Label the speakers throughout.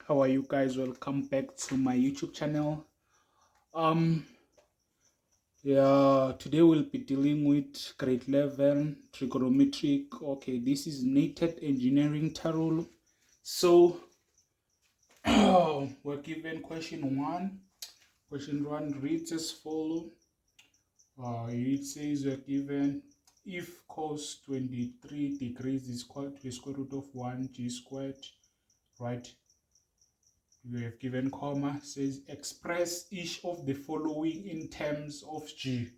Speaker 1: How are you guys? Welcome back to my YouTube channel. Um Today we'll be dealing with grade 11 trigonometric. Okay, this is nated engineering tarot. So we're given question 1. Question 1 reads as follow. It says we're given if cos 23 degrees is equal to the square root of 1 g squared, right? We have given comma, says express each of the following in terms of g.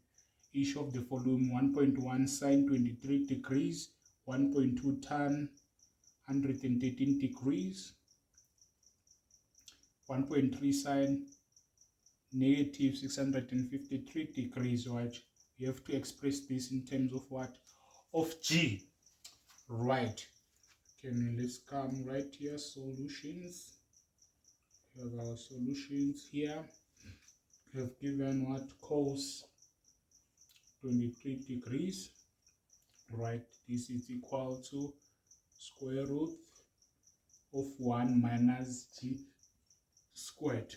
Speaker 1: Each of the following: 1.1 sine 23 degrees, 1.2 tan 113 degrees, 1.3 sine negative 653 degrees, right? You have to express this in terms of what? Of g, right? Let's come right here, solutions. We have our solutions here. We have given what? Cos 23 degrees, right? This is equal to square root of 1 minus g squared.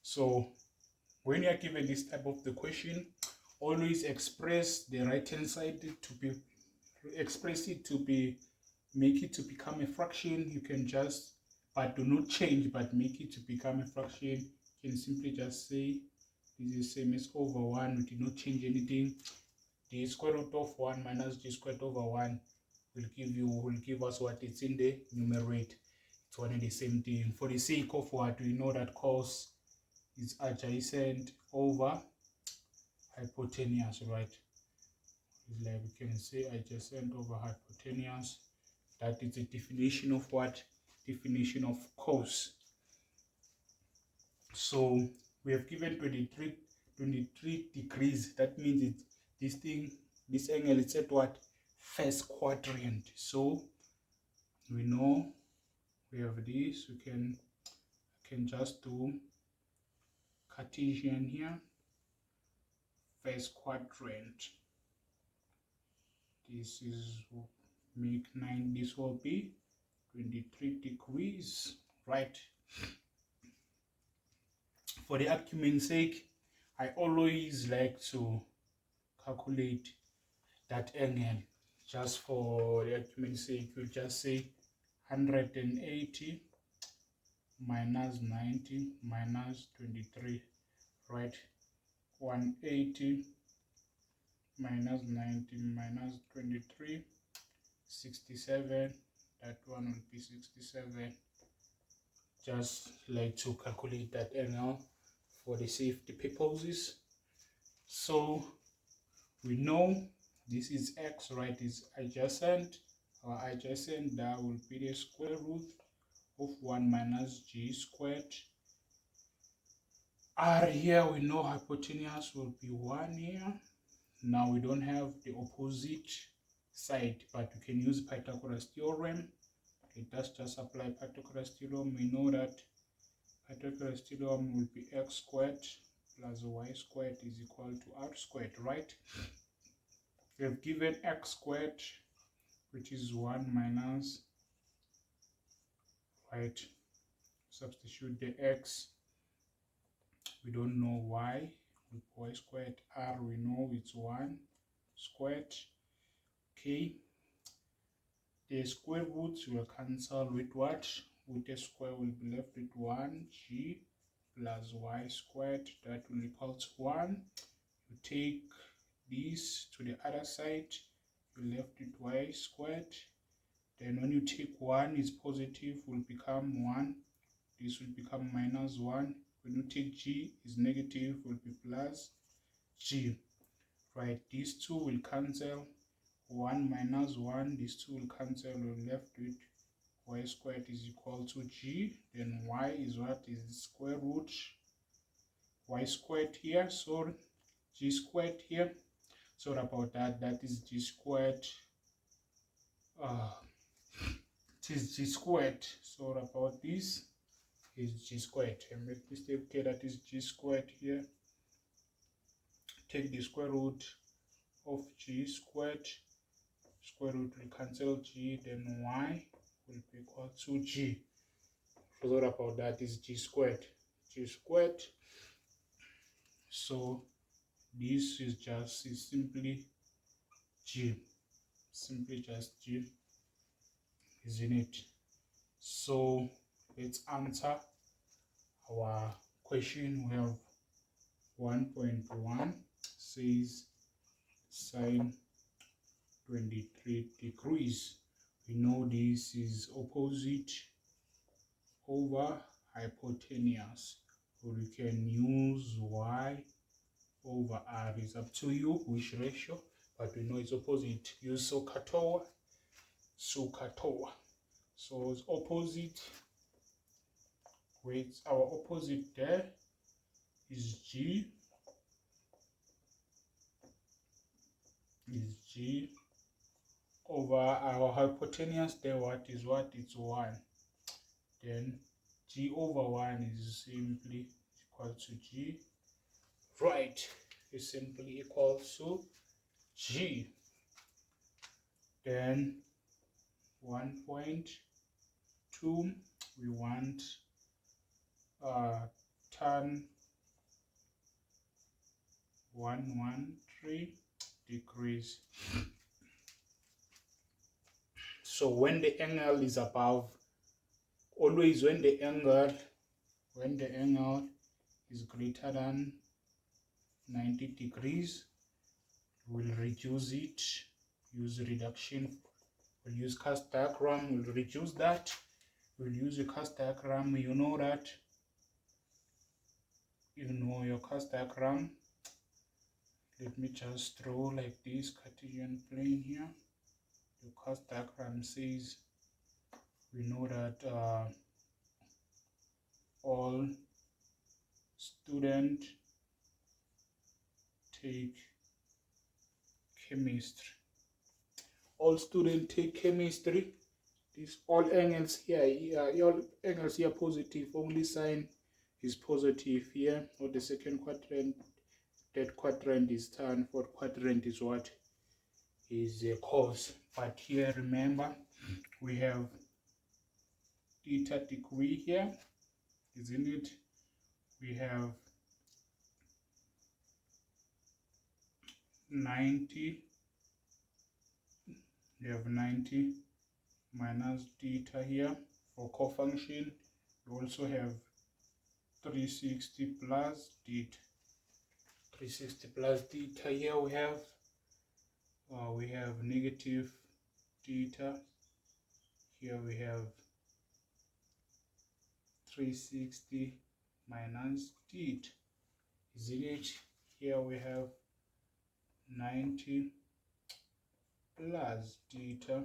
Speaker 1: So when you are given this type of the question, always express the right hand side to be, make it to become a fraction. You can just, but do not change, but make it to become a fraction. You can simply just say this is same as over 1. We did not change anything. The square root of 1 minus g squared over 1 will give us what it's in the numerator. It's one and the same thing. For the sake of what, we know that cos is adjacent over hypotenuse, right? Like we can say adjacent over hypotenuse. That is the definition of what? Definition of cos. So we have given 23 degrees. That means this angle is at what? First quadrant. So we know we have this. We can just do Cartesian here. First quadrant. This is make 9. This will be 23 degrees, right? For the argument's sake, I always like to calculate that angle. Just for the argument's sake, we'll just say 180 minus 90 minus 23, right? 180 minus 90 minus 23, 67. That one will be 67. Just like to calculate that angle for the safety purposes. So we know this is x, right? Is adjacent. Our adjacent, that will be the square root of 1 minus g squared. R here, we know hypotenuse will be 1 here. Now we don't have the opposite side, but we can use Pythagoras theorem. Let us just apply Pythagoras theorem. We know that Pythagoras theorem will be x squared plus y squared is equal to r squared, right? We have given x squared, which is 1 minus, right? Substitute the x. We don't know y. With y squared, r we know it's 1 squared. Okay. The square roots will cancel with what? With the square will be left with 1g plus y squared. That will equal to 1. You take this to the other side, you left with y squared. Then when you take 1 is positive, will become 1. This will become minus 1. When you take g is negative, will be plus g. Right, these two will cancel. 1 minus 1, these two will cancel. We're left with y squared is equal to g. Then y is what? Is the square root y squared here. So g squared here. Sorry about that. That is g squared. It is g squared. Sorry about this. Is g squared. I made mistake. Okay, that is g squared here. Take the square root of g squared. Square root will cancel g, then y will be equal to g, forgot about that, is g squared. So this is simply just g, isn't it? So let's answer our question. We have 1.1 says sine 23 degrees. We know this is opposite over hypotenuse, or you can use y over r. It's up to you which ratio, but we know it's opposite. Use SOHCAHTOA. So it's opposite. Wait, our opposite there is g over our hypotenuse there. What is what? It's 1. Then g over 1 is simply equal to g. Right, is simply equal to g. Then 1.2, we want tan 113 degrees. So when the angle is above, always when the angle is greater than 90 degrees, we'll reduce it. Use reduction. We'll use cast diagram. We'll reduce that. We'll use a cast diagram. You know that. You know your cast diagram. Let me just draw like this Cartesian plane here. The cast diagram says we know that all students take chemistry. All students take chemistry. These all angles here, all angles here positive. Only sign is positive here. Or the second quadrant, third quadrant is tan. Fourth quadrant is what? Is a cos. But here, remember, we have theta degree here, isn't it? We have 90. We have 90 minus theta here for cofunction. We also have 360 plus theta. 360 plus theta here we have negative theta. Here we have 360 minus theta, isn't it? Here we have 90 plus theta.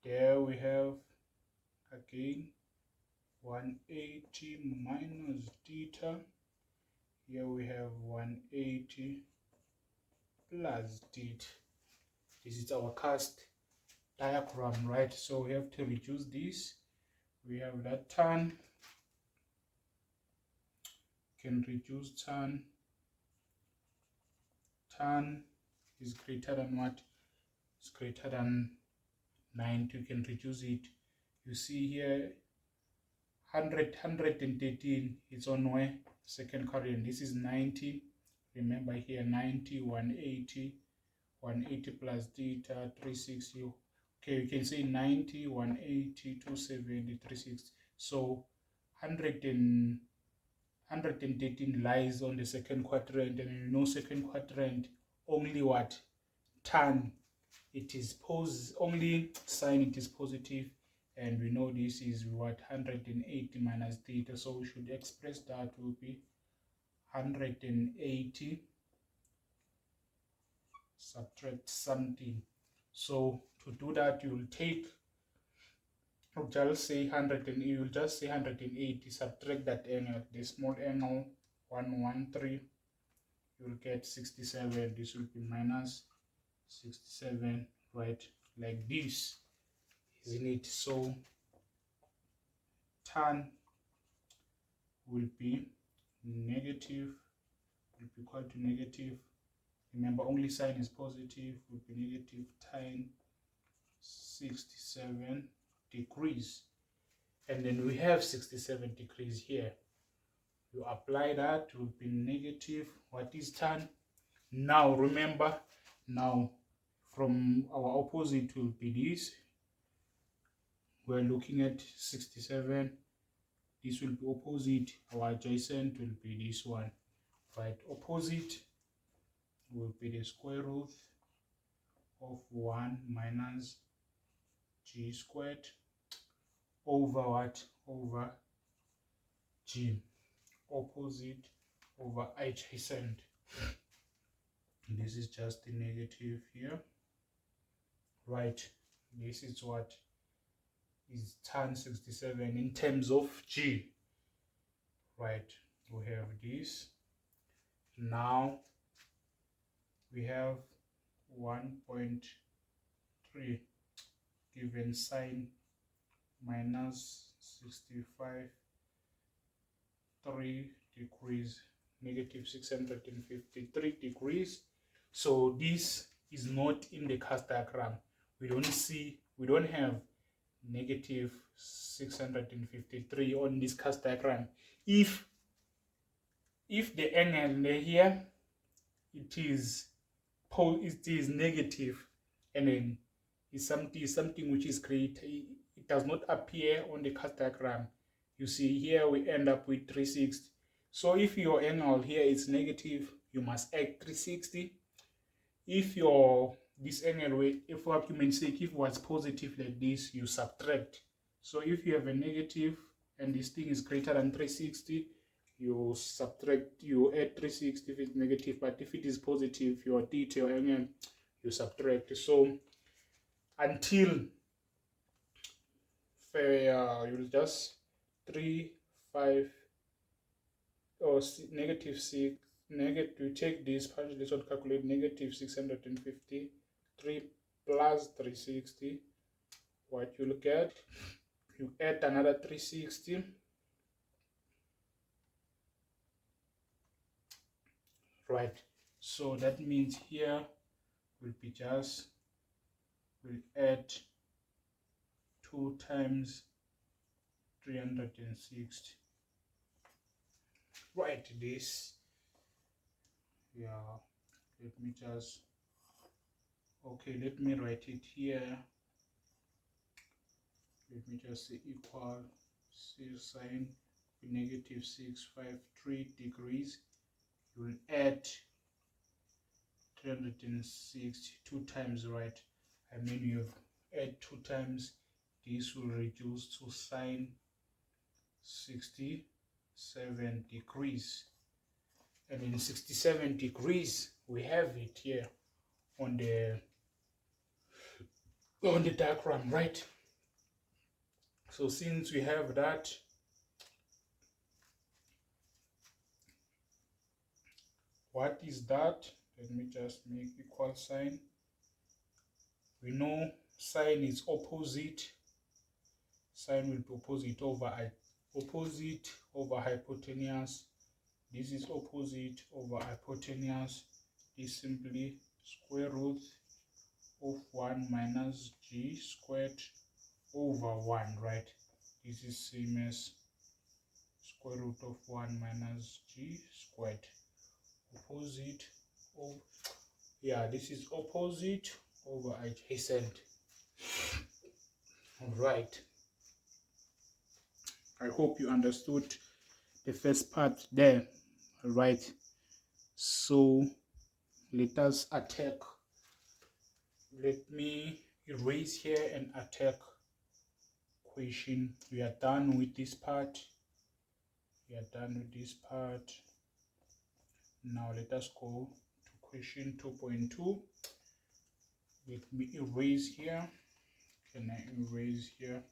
Speaker 1: There we have again 180 minus theta. Here we have 180 plus theta. This is our cast diagram, right? So we have to reduce this. We have that tan. Can reduce tan. Tan is greater than what? It's greater than 90. You can reduce it. You see here 113. It's on where? Second quadrant. This is 90. Remember here 90, 180 plus theta, 360. Okay, you can say 90, 180, 270, 360. So 113 lies on the second quadrant, and you know second quadrant only what? Tan. It is only sign it is positive, and we know this is what? 180 minus theta. So we should express that will be 180 subtract something. So to do that, you will take, you'll just say 180, subtract that angle, the small angle 113, you'll get 67. This will be minus 67, right? Like this, isn't it? So tan will be negative, will be equal to negative. Remember, only sign is positive, will be negative tan 67 degrees. and then we have 67 degrees here. You apply that, it will be negative. What is tan? Now remember, now from our opposite will be this. We're looking at 67. This will be opposite. Our adjacent will be this one. Right, opposite will be the square root of 1 minus g squared over what? Over g. Opposite over adjacent. This is just the negative here. Right, this is what is tan 67 in terms of g. Right, we have this. Now we have 1.3 given sine minus 65 3 degrees, negative 653 degrees. So this is not in the cast diagram. We don't have negative 653 on this cast diagram. If the angle here it is negative, and then it's something which is greater, it does not appear on the cast diagram. You see here we end up with 360. So if your angle here is negative, you must add 360. If this angle, if for argument's sake, if it was positive like this, you subtract. So if you have a negative and this thing is greater than 360, you subtract, you add 360 if it's negative, but if it is positive, your theta, your angle, you subtract. So until you'll just 3, 5, or negative 6, you take this, punch this one, calculate negative 653 plus 360. What you'll get, you add another 360. Right, so that means here will be just, we'll add 2 times 360. Right, this, yeah, let me just, okay, let me write it here. Let me just say equal sine negative 653 degrees. You will add 360 2 times, right? I mean, you add 2 times, this will reduce to sine 67 degrees. And in 67 degrees, we have it here on the diagram, right? So since we have that, what is that? Let me just make equal sign. We know sine is opposite. Sine will be opposite over hypotenuse. This is opposite over hypotenuse. Is simply square root of 1 minus g squared over 1, right? This is same as square root of 1 minus g squared. Opposite of, yeah, this is opposite over adjacent. All right, I hope you understood the first part there. All right, so let us attack. Let me erase here and attack question. We are done with this part. Now let us go to question 2.2. Let me erase here. Can I erase here?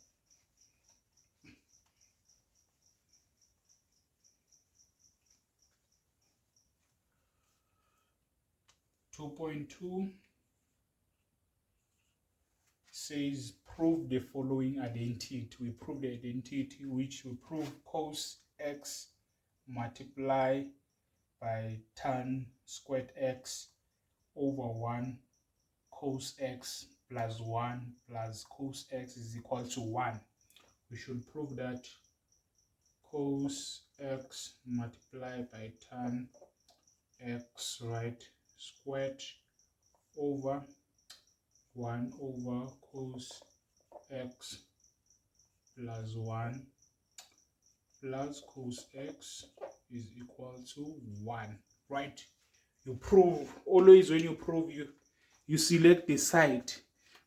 Speaker 1: Says prove the following identity. We prove the identity, which will prove cos x multiply by tan squared x over 1 cos x plus 1 plus cos x is equal to 1. we should prove that cos x multiplied by tan x, right, squared over 1 over cos x plus 1 plus cos x is equal to 1, right? You prove, always when you prove, you select the side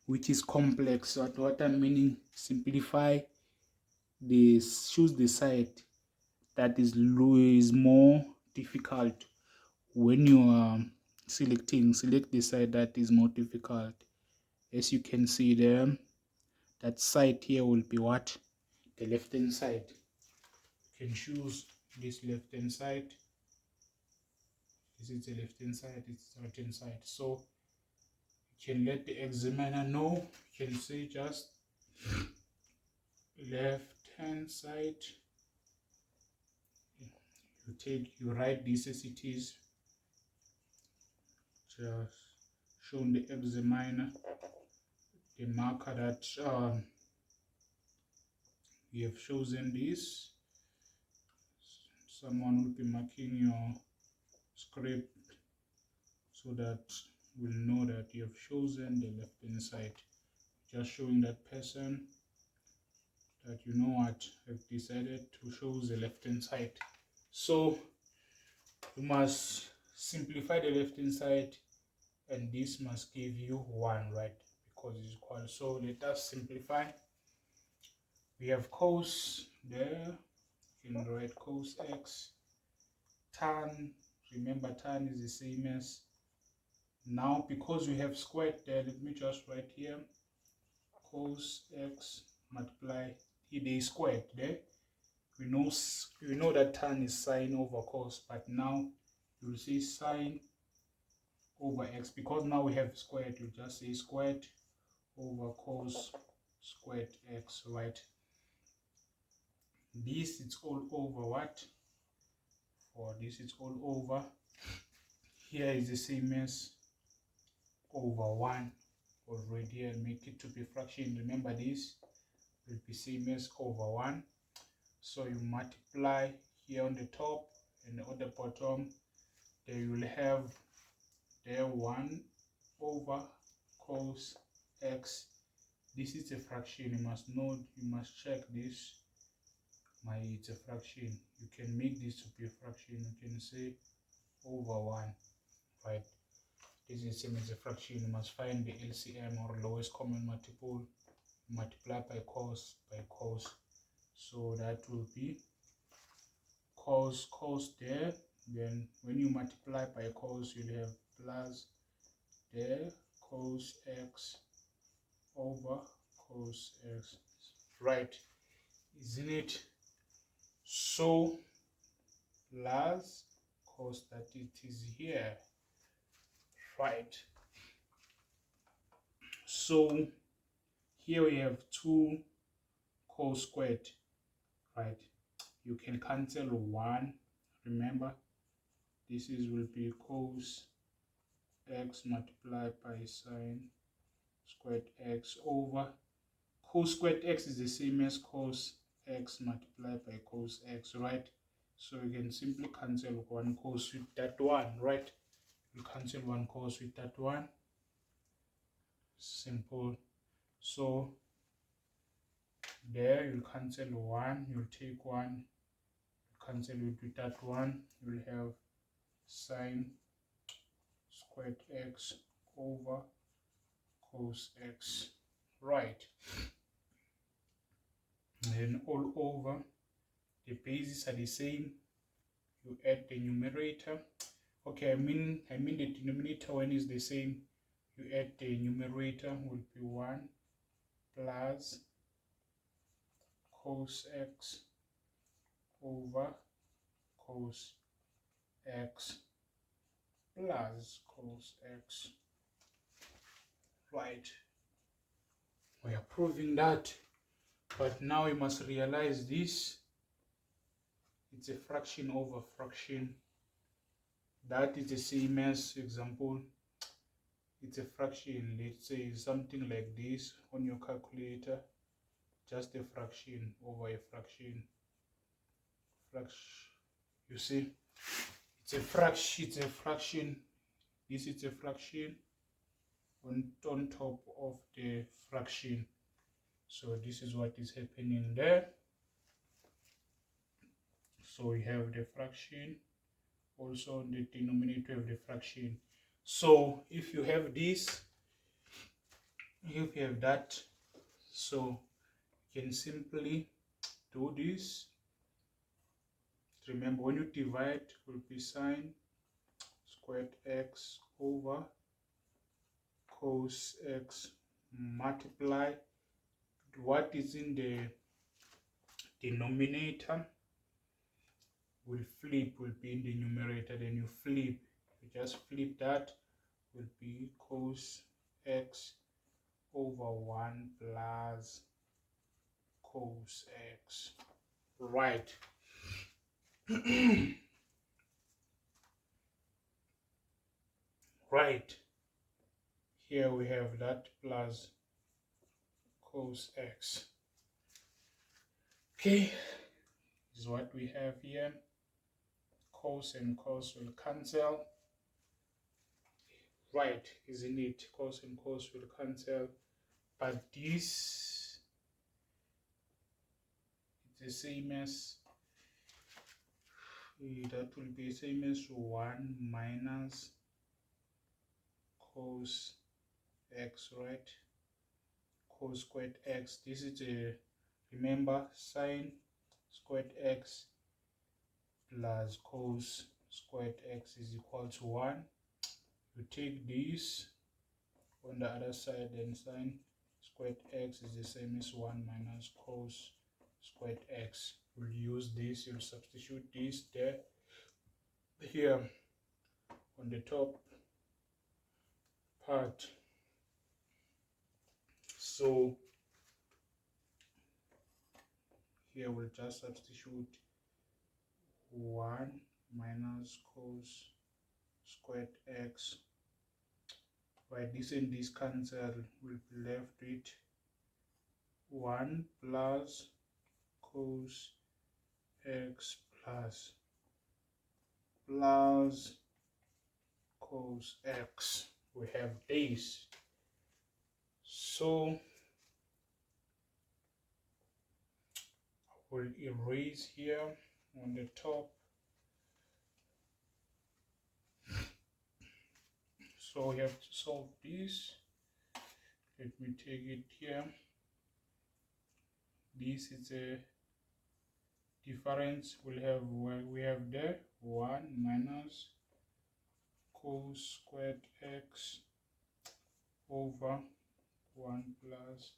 Speaker 1: which is complex. What I'm meaning, simplify this, choose the side that is more difficult. When you are selecting, select the side that is more difficult. As you can see there, that side here will be what? The left hand side. You can choose this left hand side. This is the left hand side, it's the right hand side. So you can let the examiner know. You can say just left hand side. You write this as it is. Just show the examiner the marker that you have chosen this. Someone will be marking your script so that we'll know that you have chosen the left hand side. Just showing that person that you know what, I've decided to choose the left hand side. So you must simplify the left hand side, and this must give you 1, right? Because it's equal. So let us simplify. We have cos there. You can write cos x. Tan, remember tan is the same as, now because we have squared there, let me just write here cos x multiply, there is squared there. We know that tan is sine over cos, but now you will say sine over x, because now we have squared, you just say squared over cos squared x, right? This is all over what? For this it's all over. Here is the same as over 1 already, and make it to be fraction. Remember this will be same as over 1. So you multiply here on the top and on the bottom. There you will have there 1 over cos x. This is a fraction. You must know, you must check this. It's a fraction. You can make this to be a fraction. You can say over 1, right? This is the same as a fraction. You must find the LCM, or lowest common multiple. Multiply by cos, so that will be cos there. Then when you multiply by cos, you'll have plus there cos x over cos x, right? Isn't it? So plus cos that it is here, right? So here we have 2 cos squared, right? You can cancel 1. Remember, this will be cos x multiplied by sine squared x over cos squared x is the same as cos x multiplied by cos x, right? So you can simply cancel 1 cos with that 1, right? You cancel 1 cos with that 1. Simple. So there you'll cancel 1, you'll take 1, cancel it with that 1, you'll have sine squared x over cos x, right? And all over, the bases are the same. You add the numerator. Okay, I mean the denominator when is the same. You add the numerator, will be 1 plus cos x over cos x plus cos x, right? We are proving that, but now we must realize this. It's a fraction over fraction. That is the same as, example, it's a fraction, let's say something like this on your calculator. just a fraction over a fraction. You see, it's a fraction. This is a fraction on top of the fraction. So this is what is happening there. So we have the fraction, also on the denominator of the fraction. So if you have this, if you have that, so you can simply do this. Remember, when you divide, it will be sine squared x over cos x, multiply what is in the denominator will be in the numerator. Then you flip, you just flip that, will be cos x over 1 plus cos x. Right. Right. Here we have that plus cos x. Okay, this is what we have here. Cos and cos will cancel. Right, isn't it? Cos and cos will cancel. But this is the same as, that will be the same as 1 minus cos x, right? Cos squared x. This is a, remember, sine squared x plus cos squared x is equal to 1. You take this on the other side, then sine squared x is the same as 1 minus cos squared x. We'll use this, you'll substitute this there, here on the top part. So here we'll just substitute 1 minus cos squared x. Right, this and this cancel, will be left with 1 plus cos x plus cos x. We have this. So I will erase here on the top. So we have to solve this. Let me take it here. This is a difference. We'll have, well, we have there 1 minus cos squared x over 1 plus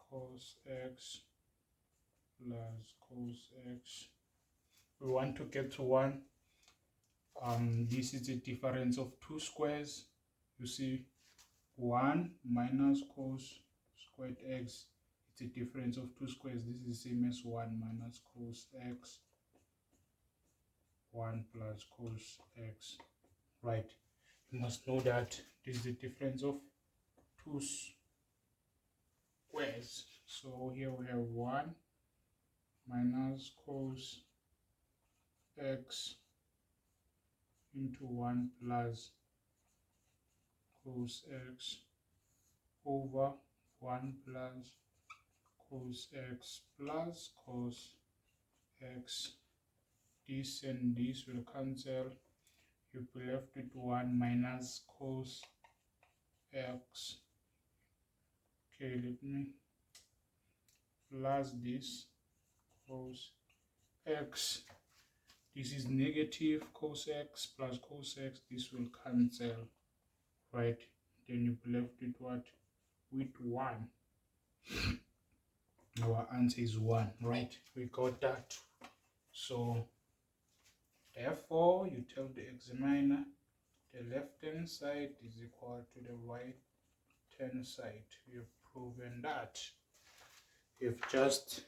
Speaker 1: cos x plus cos x. We want to get to 1. This is the difference of 2 squares. You see, 1 minus cos squared x, it's a difference of 2 squares. This is the same as 1 minus cos x, 1 plus cos x. Right, you must know that this is the difference of 2 squares. So here we have 1 minus cos x into 1 plus cos x over 1 plus cos x plus cos x. This and this will cancel. You'll be left with 1 minus cos x. Okay, let me plus this cos x. This is negative cos x plus cos x. This will cancel, right? Then you'll be left with what? With 1. Our answer is 1, right? We got that. So therefore, you tell the examiner the left hand side is equal to the right hand side. You've proven that. You've just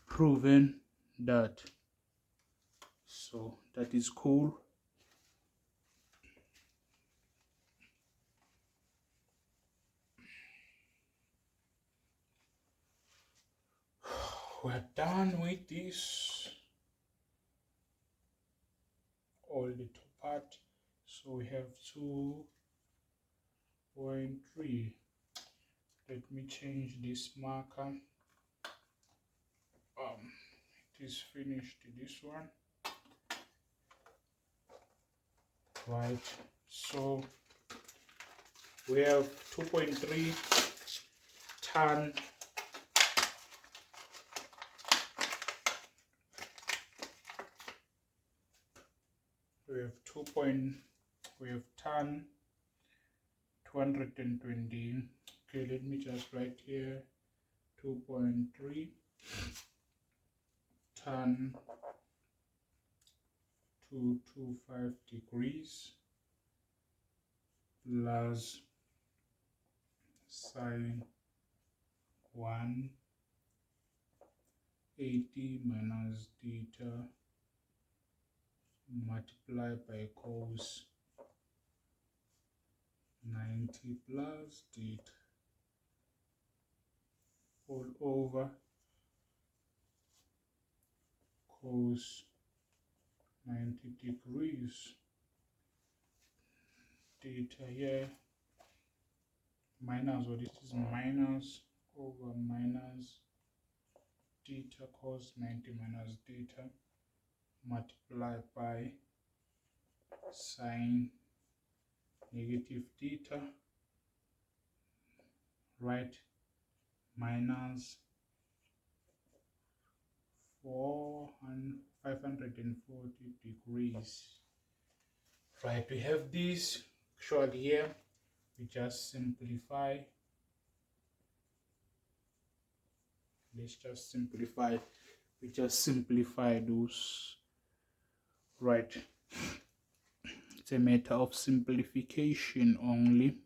Speaker 1: proven that. So that is cool. we're done with this, all the top part. So we have 2.3. Let me change this marker. It is finished, this one. Right, so we have 2.3 tan we have tan 220. Okay, let me just write here 2.3 tan 225 degrees plus sine 180 minus theta multiplied by cos 90 plus theta all over cos 90 degrees theta here minus, or this is minus over minus theta cos 90 minus theta multiplied by sine negative theta, right, minus 540 degrees. Right, we have this short here. We just simplify. Let's just simplify. We just simplify those. Right. It's a matter of simplification only.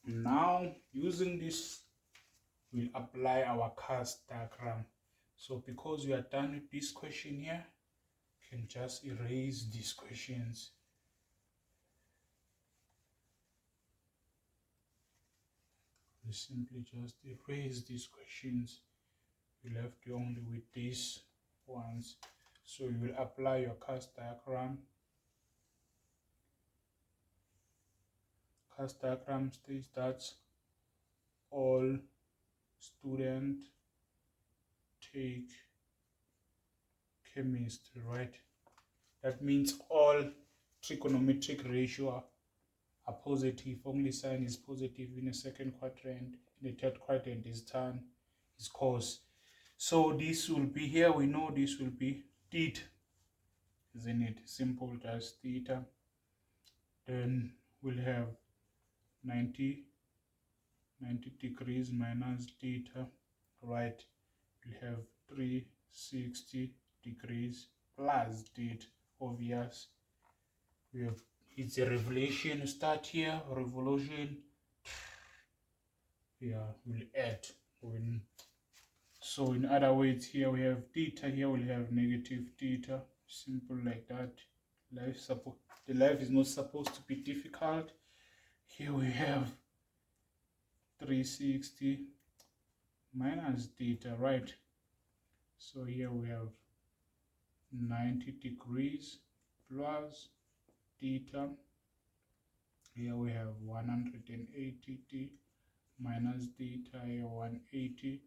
Speaker 1: Now, using this, we'll apply our cast diagram. So because we are done with this question here, you can just erase these questions. We simply just erase these questions. You're left only with these ones. So you will apply your cast diagram. Cast diagram states that all students take chemistry, right? That means all trigonometric ratio are positive. Only sign is positive in the second quadrant. In the third quadrant is tan, is cos. So this will be here. We know this will be theta, isn't it? Simple, just theta. Then we'll have 90 degrees minus theta, right? We'll have 360 degrees plus theta, obvious. We have, it's a revolution, start here, revolution. Yeah, we'll add. So in other words, here we have theta, here we'll have negative theta. Simple like that. The life is not supposed to be difficult. Here we have 360 minus theta, right? So here we have 90 degrees plus theta. Here we have 180 minus theta, here 180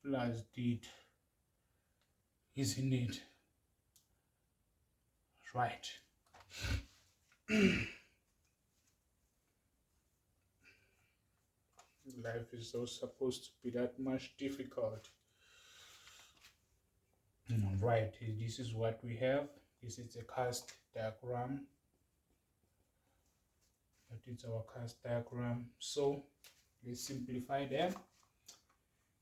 Speaker 1: plus theta, isn't it? Right. Life is not supposed to be that much difficult. Right, this is what we have. This is a cast diagram. That is our cast diagram. So let's simplify them.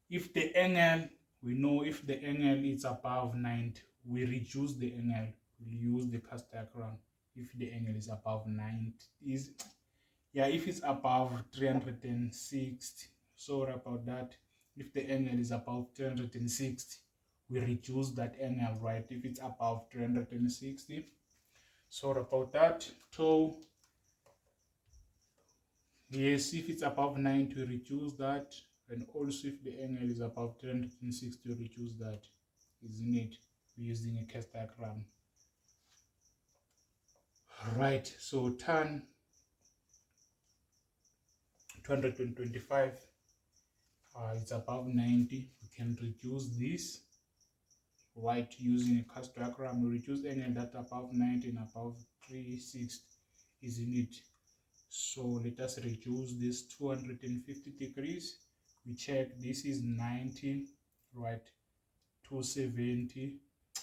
Speaker 1: If the angle, we know if the angle is above 90, we reduce the angle. We use the cast diagram. If the angle is above 90, if it's above 360, sorry about that. If the angle is above 360, we reduce that angle, right? If it's above 360, sorry about that. So yes, if it's above 90, we reduce that. And also if the angle is above 360, reduce that, isn't it? We're using a case diagram. Right, so tan 225 it's above 90. We can reduce this, right, using a cast diagram. We reduce angle that above 90 and above 360, isn't it? So let us reduce this 250 degrees. We check, this is 90, right, 270,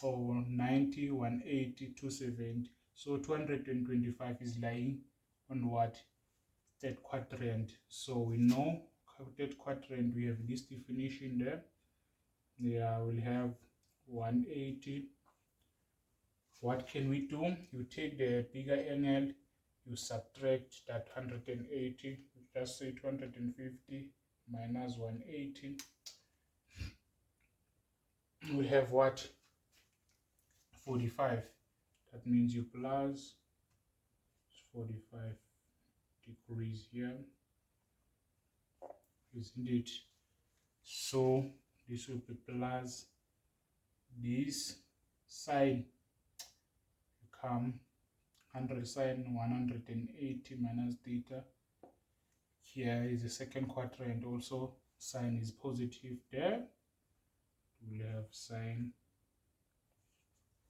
Speaker 1: or 90, 180, 270. So 225 is lying on what? Third quadrant. So we know third quadrant, we have this definition there. Yeah, we'll have 180. What can we do? You take the bigger angle, you subtract that 180, just say 250 minus 180. We have what? 45. That means you plus 45 degrees here, isn't it? So this will be plus this sine, become 100 sine 180 minus theta. Here is the second quadrant, also sine is positive there. We'll have sine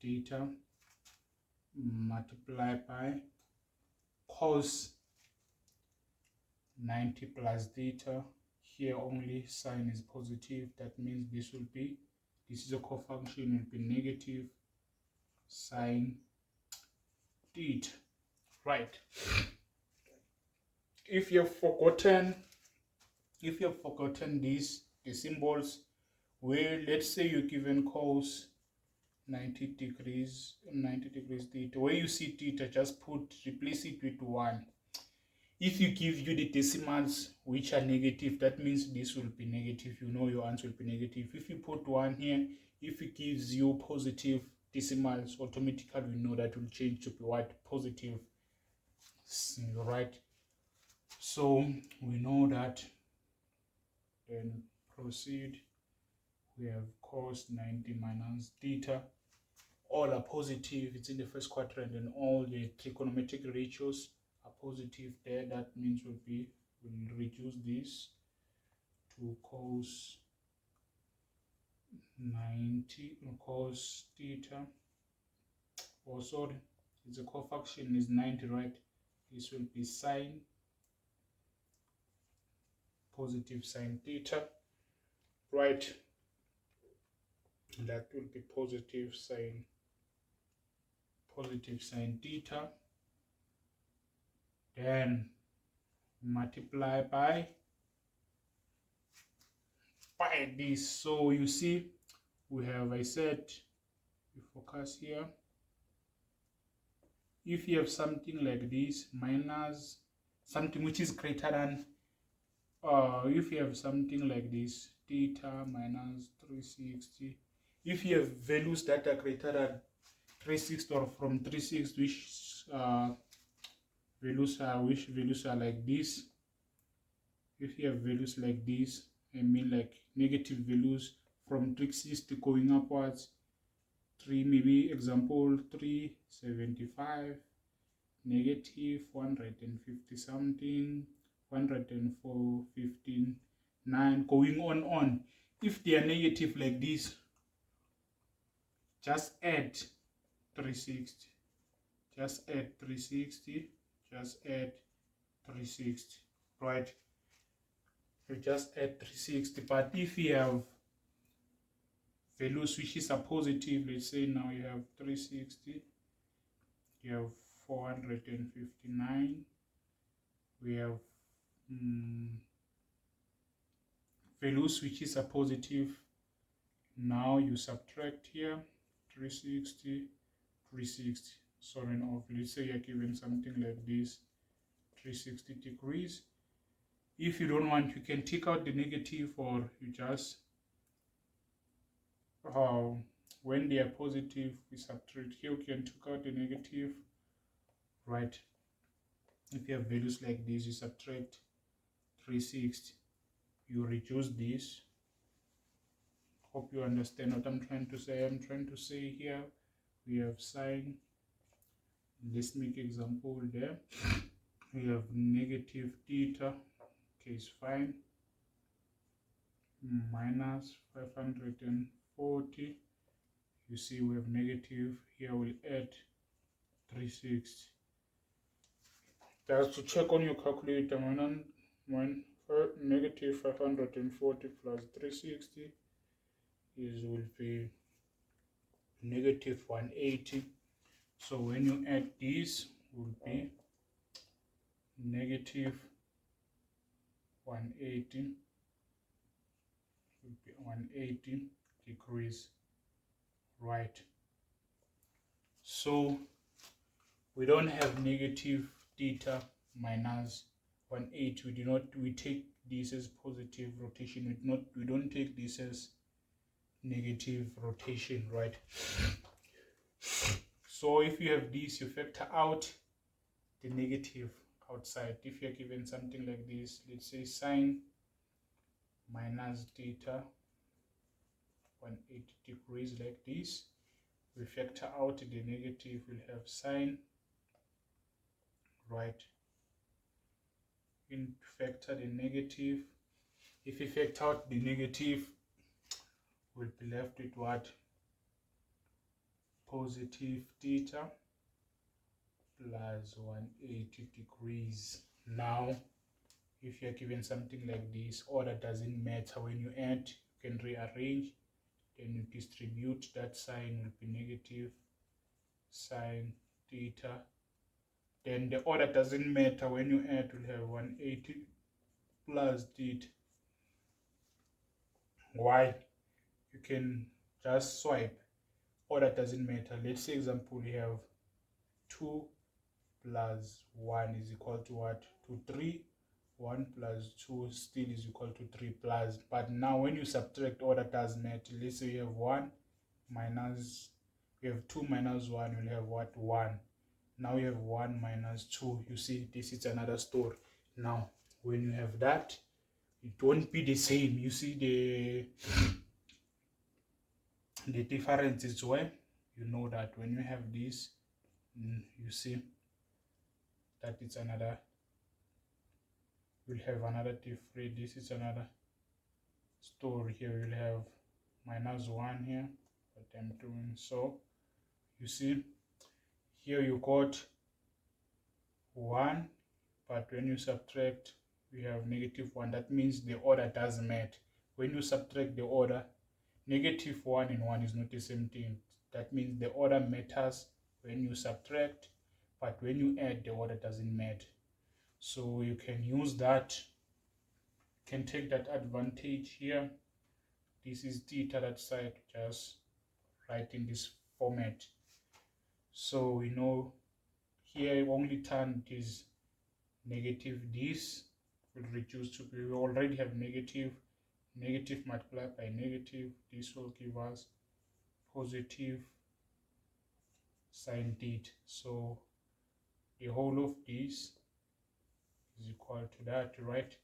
Speaker 1: theta multiplied by cos 90 plus theta. Here only sine is positive, that means this is a cofunction, will be negative sine theta. Right. If you've forgotten these, the symbols, where let's say you're given cos 90 degrees theta, where you see theta, just replace it with 1. If you give you the decimals which are negative, that means this will be negative. You know your answer will be negative. If you put 1 here, if it gives you positive decimals, automatically we know that will change to be what? Positive. Right? So we know that. Then proceed. We have cos 90 minus theta. All are positive. It's in the first quadrant, and all the trigonometric ratios are positive there. That means we'll reduce this to cos 90, cos theta. Oh, sorry, it's a cofunction, is 90, right? This will be sine, positive sine theta, right? That will be positive sine theta. Then multiply by this. So you see, we have, I said, you focus here. If you have something like this, minus something which is greater than, if you have something like this, theta minus 360, if you have values that are greater than 360 or from 360, which values are like this, if you have values like this, I mean like negative values from 360 going upwards, 3, maybe example 375, negative 150 something, 104, 15, 9, going on. If they are negative like this, just add 360, just add 360, just add 360, right? You just add 360. But if you have values which is a positive, let's say now you have 360, you have 459, we have values which is a positive. Now you subtract here 360, 360, sorry, off. Let's say you're given something like this, 360 degrees. If you don't want, you can take out the negative, or you just when they are positive, we subtract. Here we can take out the negative, right? If you have values like this, you subtract 360. you reduce this. Hope you understand what I'm trying to say. I'm trying to say here we have sine. Let's make example there. We have negative theta. Okay, it's fine. Minus 540. You see we have negative. Here we'll add 360. That's to check on your calculator. Negative 540 plus 360 will be negative 180. So when you add these, will be negative 180. Will be 180 degrees, right? So we don't have negative theta minus 180. We take this as positive rotation. We don't take this as negative rotation, right? So if you have this, you factor out the negative outside. If you're given something like this, let's say sine minus theta 180 degrees like this, we factor out the negative, we'll have sine, right? In factor the negative, if you factor out the negative, we'll be left with what? Positive theta plus 180 degrees. Now if you're given something like this, order doesn't matter. When you add, you can rearrange, then you distribute. That sign will be negative sine theta. Then the order doesn't matter. When you add, we'll have 180 plus theta. Why? You can just swipe. Order doesn't matter. Let's say example, we have 2 plus 1 is equal to what? To 3. 1 plus 2 still is equal to 3 plus. But now when you subtract, order does matter. Let's say you have 1 minus, we have 2 minus 1, you'll have what? 1. Now you have 1 minus 2. You see, this is another story. Now when you have that, it won't be the same. You see the difference is where you know that when you have this, you see that it's another, we'll have another different. This is another story. Here we'll have minus 1 here, but I'm doing so. You see here you got 1, but when you subtract, we have negative 1. That means the order doesn't matter. When you subtract the order, negative 1 and 1 is not the same thing. That means the order matters when you subtract, but when you add, the order doesn't matter. So you can use that, can take that advantage here. This is theta, that side, just write in this format. So we know here only tan is negative. This will reduce to, we already have negative multiplied by negative. This will give us positive sine theta. So the whole of this is equal to that, right?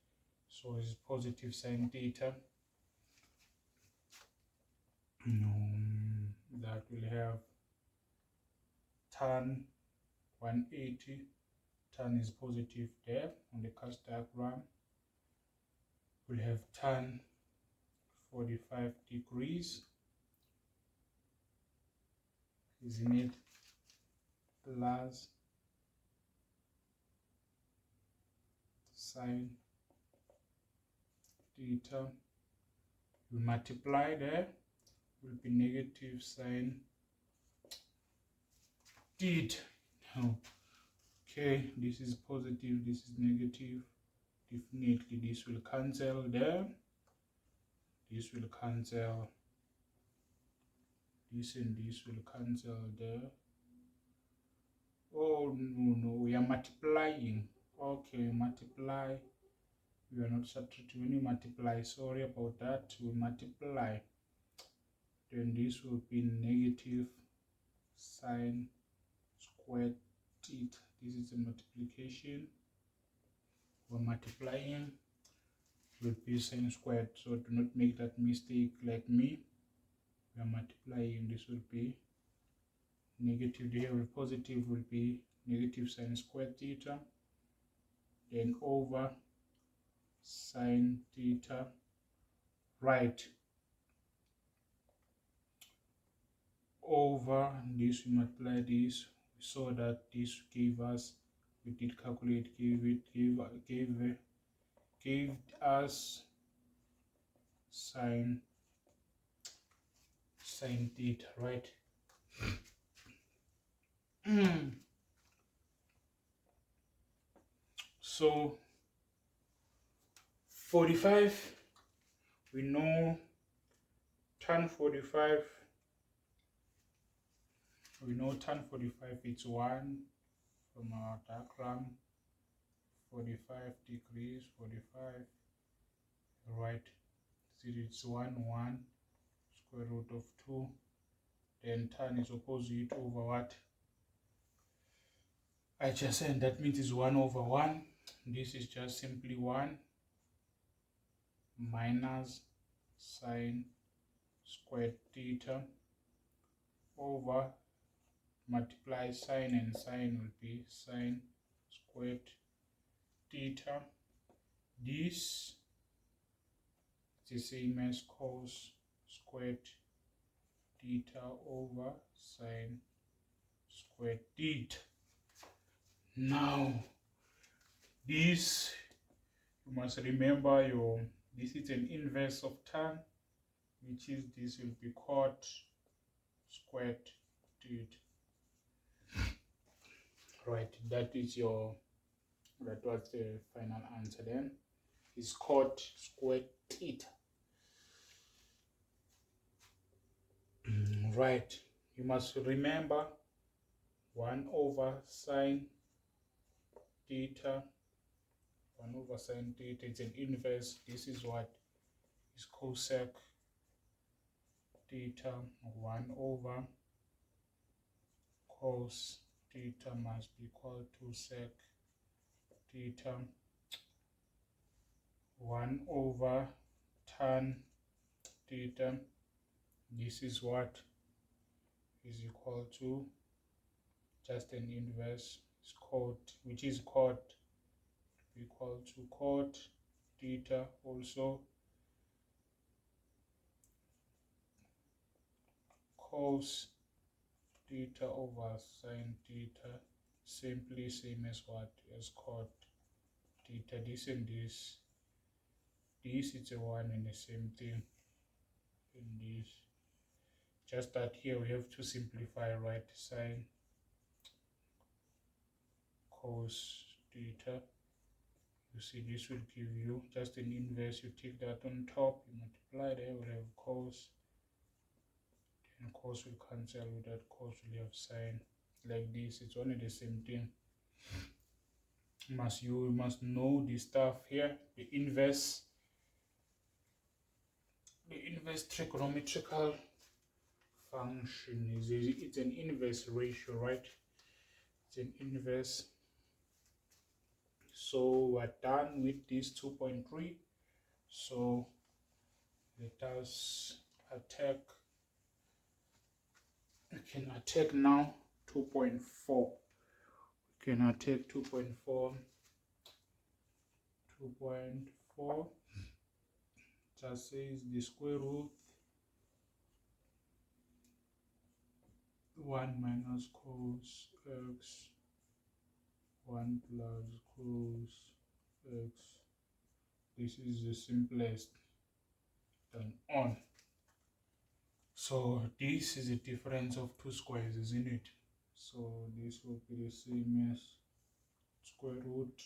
Speaker 1: So it's positive sine theta. That will have tan 180. Tan is positive there on the cast diagram. We'll have tan 45 degrees, isn't it? Plus sine theta. We multiply there, will be negative sine theta. Okay, this is positive, this is negative. Definitely this will cancel there. This will cancel. This and this will cancel there. Oh no, we are multiplying. Okay, multiply. We are not subtracting. When you multiply, sorry about that, we multiply. Then this will be negative sine squared theta. This is a multiplication. We're multiplying. will be sine squared. So do not make that mistake like me. We are multiplying. This will be negative. Here will positive will be negative sine squared theta, then over sine theta, right, over this. We multiply this. We saw that this gave us, we did calculate, gave us sine theta, right? So 45, we know tan 45, it's 1 from our diagram. 45 degrees, 45, right? So it's 1 square root of 2. Then tan is opposite over what I just said. That means it's 1 over 1. This is just simply 1 minus sine squared theta over, multiply sine and sine will be sine squared theta. This is the same as cos squared theta over sine squared theta. Now this, you must remember this is an inverse of tan, which is this will be cot squared theta. Right, that was the final answer then. Is cot squared theta. Right, you must remember 1 over sine theta. 1 over sine theta, it's an inverse. This is what is cosec theta. 1 over cos theta must be equal to sec theta. 1 over tan theta, this is what is equal to just an inverse, is cot, which is cot, equal to cot theta, also cos theta over sine theta, simply same as what, as cot theta. This and this is a 1 and the same thing in this, just that here we have to simplify, right? Sine cos theta, you see this will give you just an inverse. You take that on top, you multiply, there we have cos, then cos will cancel with that, cos will have sine, like this. It's only the same thing. You must know the stuff here. The inverse trigonometrical function it's an inverse ratio, right? It's an inverse. So we're done with this 2.3. So let us attack. We can attack now 2.4. We can attack 2.4. 2.4 just says the square root 1 minus cos x, 1 plus cos x. This is the simplest than on. So this is a difference of 2 squares, isn't it? So this will be the same as square root.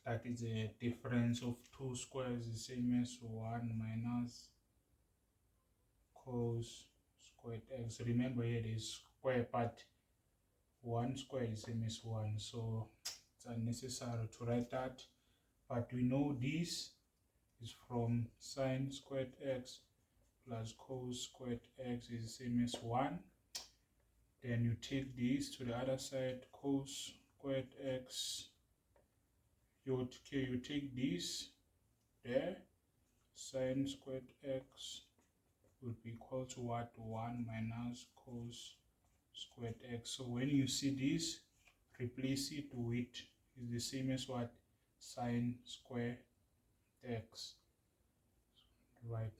Speaker 1: That is a difference of 2 squares, the same as 1 minus cos squared x. Remember here there is square, but 1 square is same as 1, so it's unnecessary to write that. But we know this is from sine squared x plus cos squared x is the same as 1. Then you take this to the other side, cos squared x, you take this there, sine squared x will be equal to what? 1 minus cos squared x. So when you see this, replace it with is the same as what? Sine square x. Right,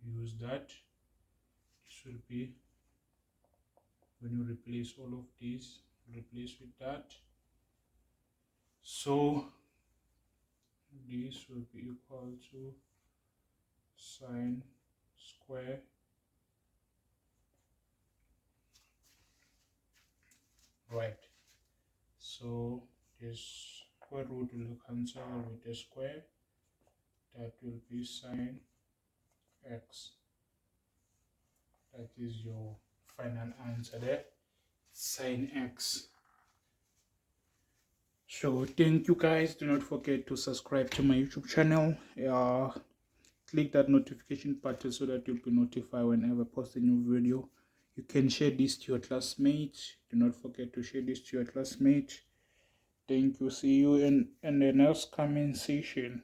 Speaker 1: use that. Should be, when you replace all of these, replace with that. So this will be equal to sine square right. So this square root will cancel with the square. That will be sine x. That is your final answer there, sine x. So thank you guys. Do not forget to subscribe to my YouTube channel. Click that notification button so that you'll be notified whenever I post a new video. You can share this to your classmates. Do not forget to share this to your classmates. Thank you. See you in the next coming session.